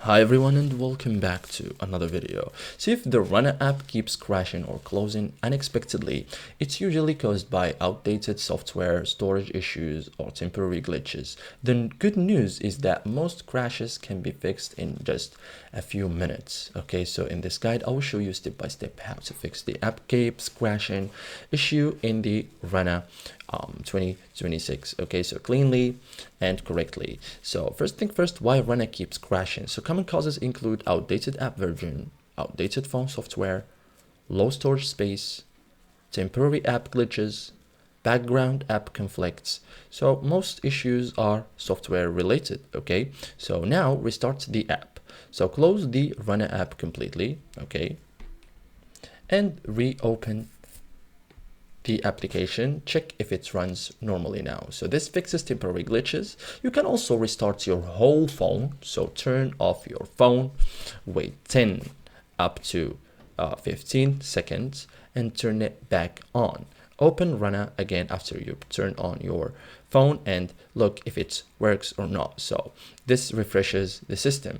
Hi everyone and welcome back to another video. So if the Runna app keeps crashing or closing unexpectedly, it's usually caused by outdated software, storage issues, or temporary glitches. The good news is that most crashes can be fixed in just a few minutes. Okay, so in this guide I will show you step by step how to fix the app keeps crashing issue in the Runna 2026. Okay, so cleanly and correctly. So first thing first, why Runna keeps crashing. So common causes include outdated app version, outdated phone software, low storage space, temporary app glitches, background app conflicts. So most issues are software related. Okay, so now restart the app. So close the Runna app completely. Okay, and reopen the application. Check if it runs normally now. So this fixes temporary glitches. You can also restart your whole phone. So turn off your phone, wait 10 up to 15 seconds and turn it back on. Open Runna again after you turn on your phone and look if it works or not. So this refreshes the system.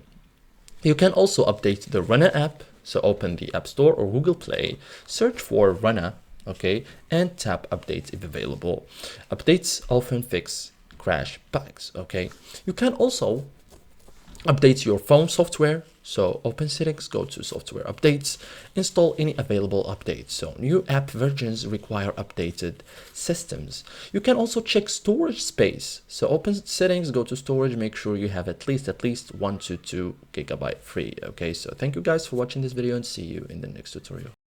You can also update the Runna app. So open the App Store or Google Play, search for Runna, okay, and tap updates if available. Updates often fix crash bugs. Okay, you can also update your phone software. So open settings, go to software updates, install any available updates. So new app versions require updated systems. You can also check storage space. So open settings, go to storage, make sure you have at least 1 to 2 gigabyte free. Okay, so thank you guys for watching this video and see you in the next tutorial.